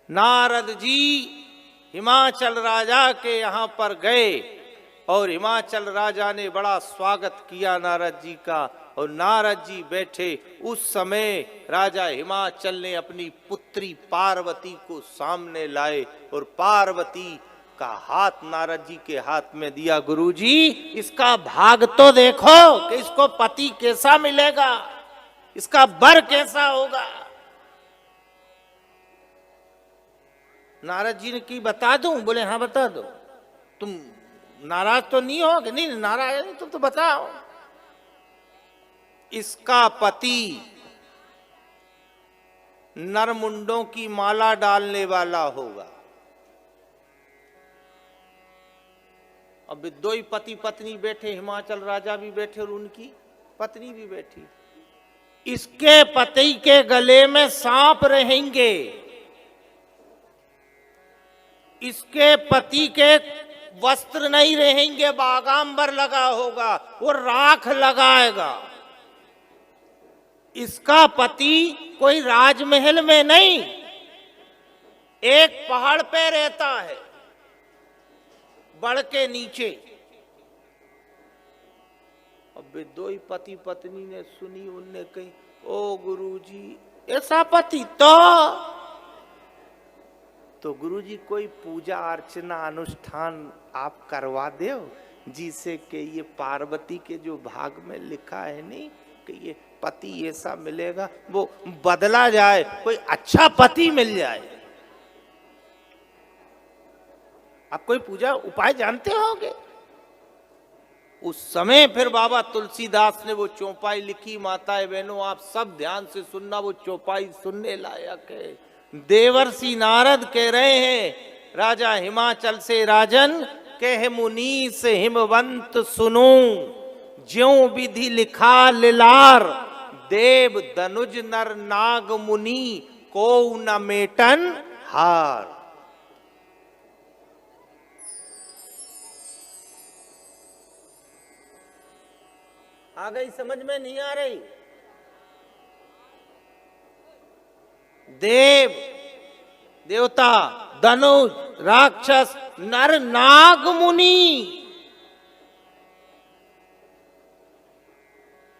नारद जी हिमाचल राजा के यहाँ पर गए और हिमाचल राजा ने बड़ा स्वागत किया नारद जी का। और नारद जी बैठे उस समय राजा हिमाचल ने अपनी पुत्री पार्वती को सामने लाए और पार्वती का हाथ नारद जी के हाथ में दिया। गुरुजी, इसका भाग तो देखो कि इसको पति कैसा मिलेगा, इसका वर कैसा होगा। नारद जी ने की बता दूं? बोले हाँ बता दो। तुम नाराज तो नहीं होगे? नहीं नाराज नहीं, तुम तो बताओ। इसका पति नरमुंडों की माला डालने वाला होगा। अब दो ही पति पत्नी बैठे, हिमाचल राजा भी बैठे और उनकी पत्नी भी बैठी। इसके पति के गले में सांप रहेंगे, इसके पति के वस्त्र नहीं रहेंगे, बागांबर लगा होगा, वो राख लगाएगा। इसका पति कोई राजमहल में नहीं, एक पहाड़ पे रहता है, बड़ के नीचे। अब दो ही पति पत्नी ने सुनी, उनने कही ओ गुरुजी, ऐसा पति तो गुरुजी कोई पूजा अर्चना अनुष्ठान आप करवा दो, जिसे कि ये पार्वती के जो भाग में लिखा है नहीं कि ये पति ऐसा मिलेगा, वो बदला जाए, कोई अच्छा पति मिल जाए। आप कोई पूजा उपाय जानते होंगे? उस समय फिर बाबा तुलसीदास ने वो चौपाई लिखी। माताएं बहनों, आप सब ध्यान से सुनना, वो चौपाई सुनने लायक है। देवर्षि नारद कह रहे हैं, राजा हिमाचल से राजन कह मुनीस हिमवंत सुनो, ज्यों विधि लिखा लिलार, देव दनुज नर नाग मुनि को न मेटन हार। आ गई समझ में? नहीं आ रही? देव देवता, धनुष, राक्षस, नर नाग मुनि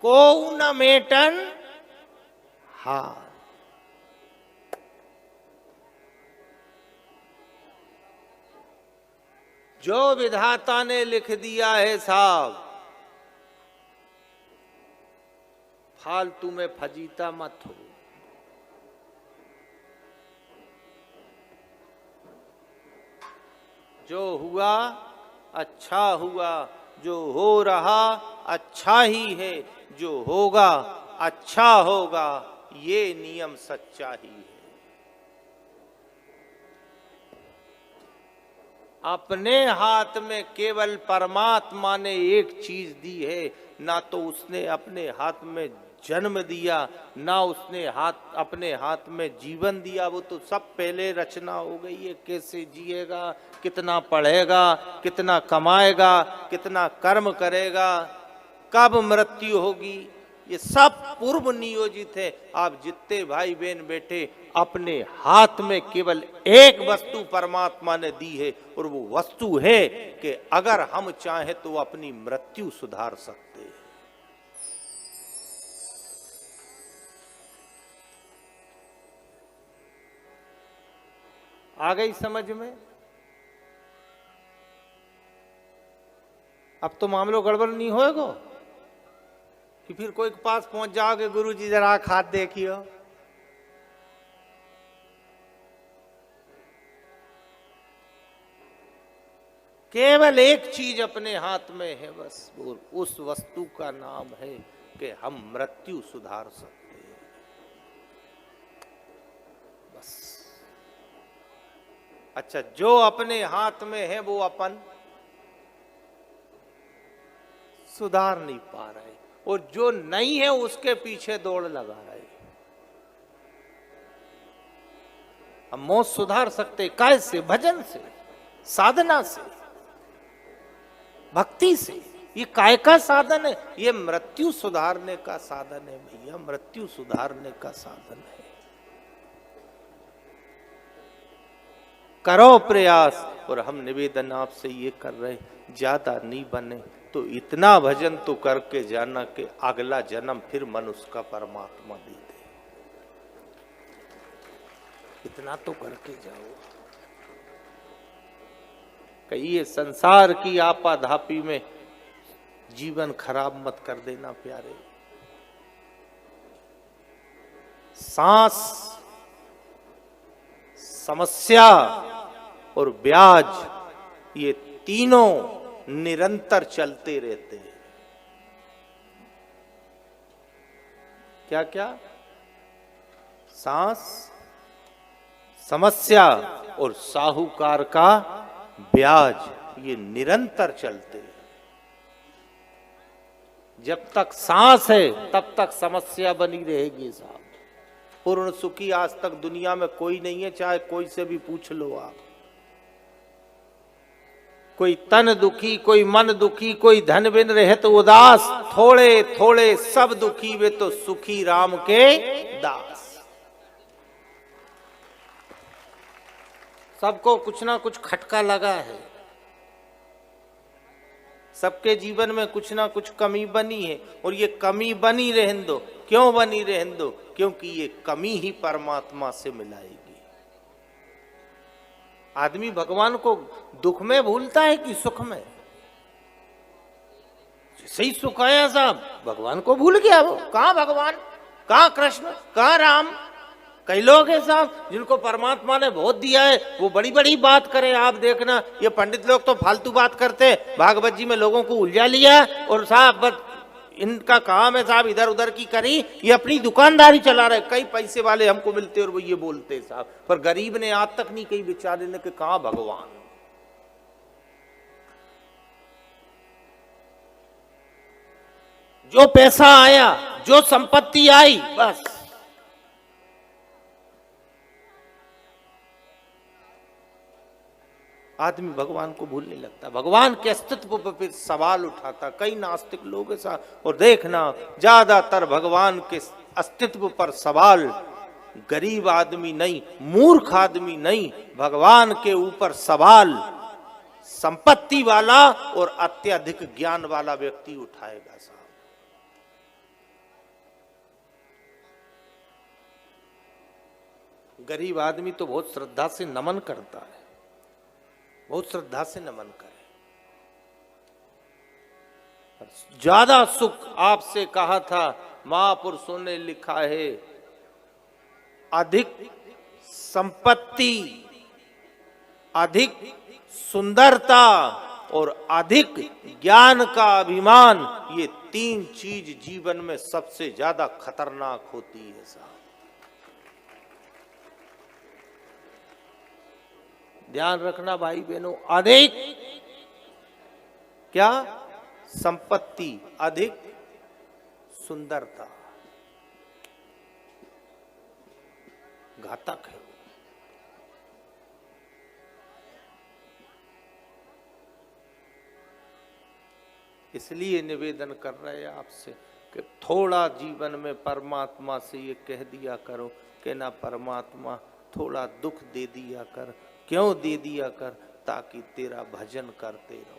को न मेटन हार। जो विधाता ने लिख दिया है साहब, फालतू में फजीता मत हो। जो हुआ अच्छा हुआ, जो हो रहा अच्छा ही है, जो होगा अच्छा होगा, ये नियम सच्चा ही है। अपने हाथ में केवल परमात्मा ने एक चीज दी है, ना तो उसने अपने हाथ में जन्म दिया, ना उसने अपने हाथ में जीवन दिया। वो तो सब पहले रचना हो गई है। कैसे जिएगा, कितना पढ़ेगा, कितना कमाएगा, कितना कर्म करेगा, कब मृत्यु होगी, ये सब पूर्व नियोजित है। आप जितने भाई बहन बैठे, अपने हाथ में केवल एक वस्तु परमात्मा ने दी है, और वो वस्तु है कि अगर हम चाहें तो अपनी मृत्यु सुधार सकते हैं। आ गई समझ में? अब तो मामलो गड़बड़ नहीं होएगा कि फिर कोई के पास पहुंच जाओगे, गुरुजी जरा हाथ देखियो। केवल एक चीज अपने हाथ में है बस, उस वस्तु का नाम है कि हम मृत्यु सुधार सकते हैं। बस। अच्छा, जो अपने हाथ में है वो अपन सुधार नहीं पा रहे, और जो नहीं है उसके पीछे दौड़ लगा रहे। हम मौत सुधार सकते कैसे? भजन से, साधना से, भक्ति से। ये काय का साधन है? ये मृत्यु सुधारने का साधन है भैया, मृत्यु सुधारने का साधन है। करो प्रयास। और हम निवेदन आपसे ये कर रहे, ज्यादा नहीं बने तो इतना भजन तो करके जाना कि अगला जन्म फिर मनुष्य का परमात्मा दे दे। इतना तो करके जाओ। कहिए संसार की आपाधापी में जीवन खराब मत कर देना प्यारे। सांस, समस्या और ब्याज, ये तीनों निरंतर चलते रहते हैं। क्या क्या? सांस, समस्या और साहूकार का ब्याज, ये निरंतर चलते हैं। जब तक सांस है तब तक समस्या बनी रहेगी साहब। पूर्ण सुखी आज तक दुनिया में कोई नहीं है, चाहे कोई से भी पूछ लो आप। कोई तन दुखी, कोई मन दुखी, कोई धन बिन रहे तो उदास, थोड़े थोड़े सब दुखी वे तो सुखी राम के दास। सबको कुछ ना कुछ खटका लगा है, सबके जीवन में कुछ ना कुछ कमी बनी है, और ये कमी बनी रहने दो। क्यों बनी रहने दो? क्योंकि ये कमी ही परमात्मा से मिलाएगी। आदमी भगवान को दुख में भूलता है कि सुख में? सही सुख आया साहब, भगवान को भूल गया वो। कहां भगवान, कहां कृष्ण, कहां राम? कई लोग हैं साहब जिनको परमात्मा ने बहुत दिया है, वो बड़ी बड़ी बात करें। आप देखना, ये पंडित लोग तो फालतू बात करते हैं, भागवत जी में लोगों को उलझा लिया, और साहब बस इनका काम है साहब इधर उधर की करी, ये अपनी दुकानदारी चला रहे। कई पैसे वाले हमको मिलते और वो ये बोलते साहब, पर गरीब ने आज तक नहीं कही बेचारे ने कि कहां भगवान। जो पैसा आया, जो संपत्ति आई, बस आदमी भगवान को भूलने लगता, भगवान के अस्तित्व पर फिर सवाल उठाता। कई नास्तिक लोग ऐसा, और देखना ज्यादातर भगवान के अस्तित्व पर सवाल गरीब आदमी नहीं, मूर्ख आदमी नहीं, भगवान के ऊपर सवाल संपत्ति वाला और अत्यधिक ज्ञान वाला व्यक्ति उठाएगा साहब। गरीब आदमी तो बहुत श्रद्धा से नमन करता है, बहुत श्रद्धा से नमन करे। ज्यादा सुख आपसे कहा था महापुरुषों ने लिखा है, अधिक संपत्ति, अधिक सुंदरता और अधिक ज्ञान का अभिमान, ये तीन चीज जीवन में सबसे ज्यादा खतरनाक होती है साहब। ध्यान रखना भाई बहनों, अधिक क्या? संपत्ति, अधिक सुंदरता, घातक है। इसलिए निवेदन कर रहे हैं आपसे कि थोड़ा जीवन में परमात्मा से ये कह दिया करो कि ना परमात्मा थोड़ा दुख दे दिया कर। क्यों दे दिया कर? ताकि तेरा भजन करते रहो।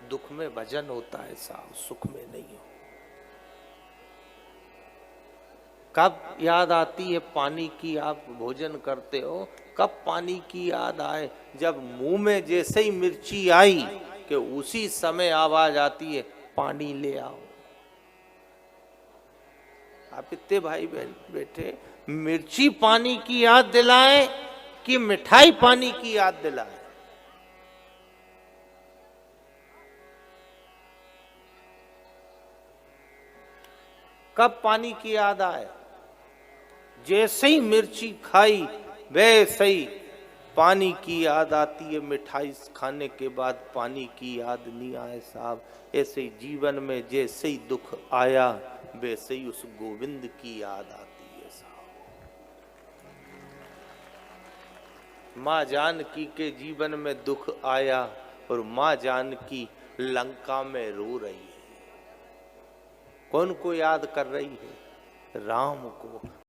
दुख में भजन होता है साहब, सुख में नहीं हो। कब याद आती है पानी की? आप भोजन करते हो, कब पानी की याद आए? जब मुंह में जैसे ही मिर्ची आई कि उसी समय आवाज आती है पानी ले आओ। आप इतने भाई बहन बैठे, मिर्ची पानी की याद दिलाए कि मिठाई पानी की याद दिलाए? कब पानी की याद आए? जैसे ही मिर्ची खाई वैसे ही पानी की याद आती है। मिठाई खाने के बाद पानी की याद नहीं आए साहब। ऐसे ही जीवन में जैसे ही दुख आया वैसे ही उस गोविंद की याद आती है साहब। माँ जानकी के जीवन में दुख आया और माँ जानकी लंका में रो रही है। कौन को याद कर रही है? राम को।